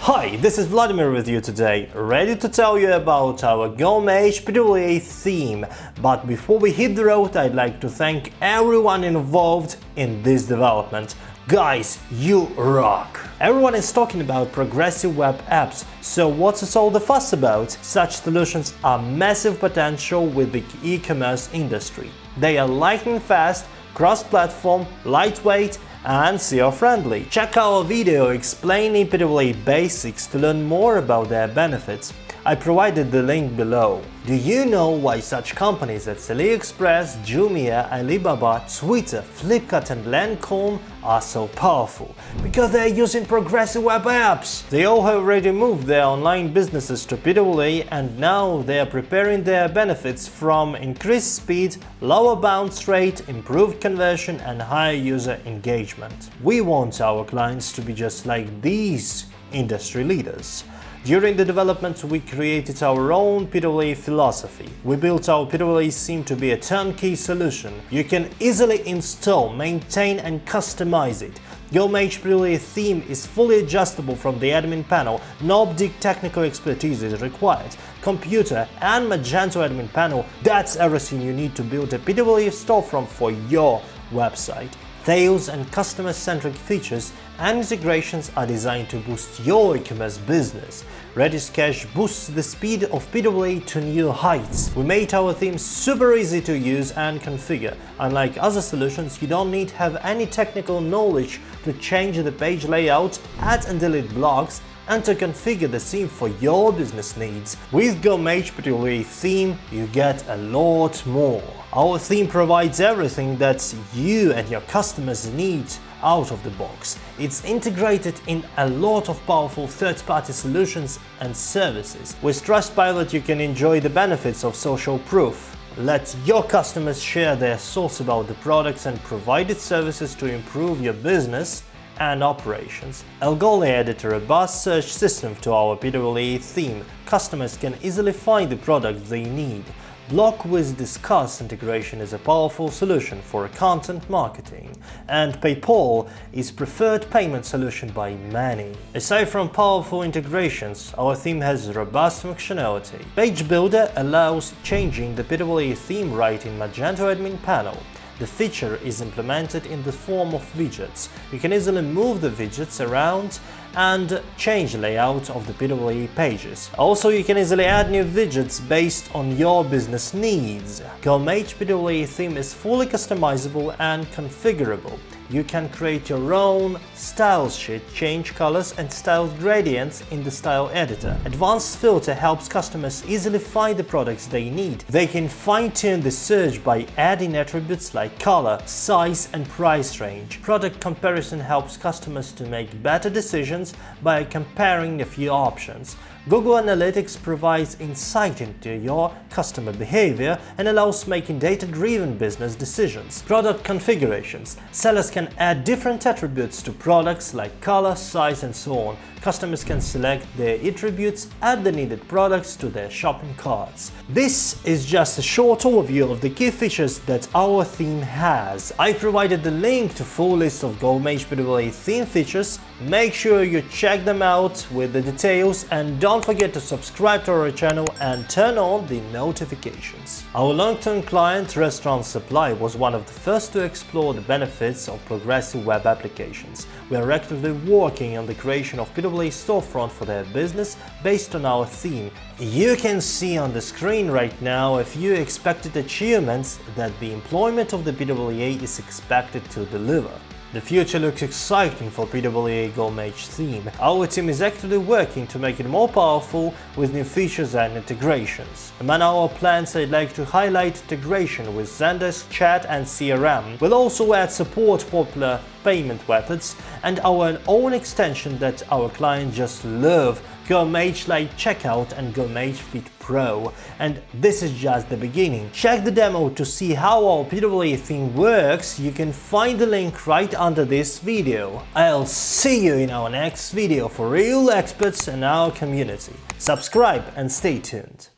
Hi, this is Vladimir with you today, ready to tell you about our GoMage PWA theme. But before we hit the road, I'd like to thank everyone involved in this development. Guys, you rock! Everyone is talking about progressive web apps, so what's all the fuss about? Such solutions are massive potential with the e-commerce industry. They are lightning fast, cross-platform, lightweight, and SEO-friendly. Check our video explaining PWA basics to learn more about their benefits. I provided the link below. Do you know why such companies as AliExpress, Jumia, Alibaba, Twitter, Flipkart and Lancome are so powerful? Because they are using progressive web apps. They all have already moved their online businesses to PWA and now they are preparing their benefits from increased speed, lower bounce rate, improved conversion and higher user engagement. We want our clients to be just like these industry leaders. During the development, we created our own PWA philosophy. We built our PWA theme to be a turnkey solution. You can easily install, maintain and customize it. GoMage PWA theme is fully adjustable from the admin panel, no big technical expertise is required. Computer and Magento Admin panel, that's everything you need to build a PWA storefront for your website. Sales and customer-centric features and integrations are designed to boost your e-commerce business. Redis Cache boosts the speed of PWA to new heights. We made our theme super easy to use and configure. Unlike other solutions, you don't need to have any technical knowledge to change the page layout, add and delete blocks, and to configure the theme for your business needs. With GoMage PWA theme, you get a lot more. Our theme provides everything that you and your customers need out of the box. It's integrated in a lot of powerful third-party solutions and services. With Trustpilot, you can enjoy the benefits of social proof. Let your customers share their thoughts about the products and provided services to improve your business and operations. Algolia added a robust search system to our PWA theme. Customers can easily find the product they need. Block-with Discuss integration is a powerful solution for content marketing, and PayPal is preferred payment solution by many. Aside from powerful integrations, our theme has robust functionality. Page Builder allows changing the PWA theme right in Magento Admin panel. The feature is implemented in the form of widgets. You can easily move the widgets around and change the layout of the PWA pages. Also, you can easily add new widgets based on your business needs. GoMage PWA theme is fully customizable and configurable. You can create your own style sheet, change colors and style gradients in the style editor. Advanced filter helps customers easily find the products they need. They can fine-tune the search by adding attributes like color, size and price range. Product comparison helps customers to make better decisions by comparing a few options. Google Analytics provides insight into your customer behavior and allows making data-driven business decisions. Product configurations. Sellers can add different attributes to products like color, size and so on. Customers can select their attributes, add the needed products to their shopping carts. This is just a short overview of the key features that our theme has. I provided the link to full list of GoMage PWA theme features. Make sure you check them out with the details and don't forget to subscribe to our channel and turn on the notifications. Our long-term client, Restaurant Supply, was one of the first to explore the benefits of progressive web applications. We are actively working on the creation of PWA storefront for their business based on our theme. You can see on the screen right now a few expected achievements that the employment of the PWA is expected to deliver. The future looks exciting for PWA GoMage theme. Our team is actively working to make it more powerful with new features and integrations. Among our plans, I'd like to highlight integration with Zendesk, Chat and CRM. We'll also add support popular payment methods and our own extension that our clients just love, GoMage Lite Checkout and GoMage Fit Pro. And this is just the beginning. Check the demo to see how our PWA theme works. You can find the link right under this video. I'll see you in our next video for real experts in our community. Subscribe and stay tuned.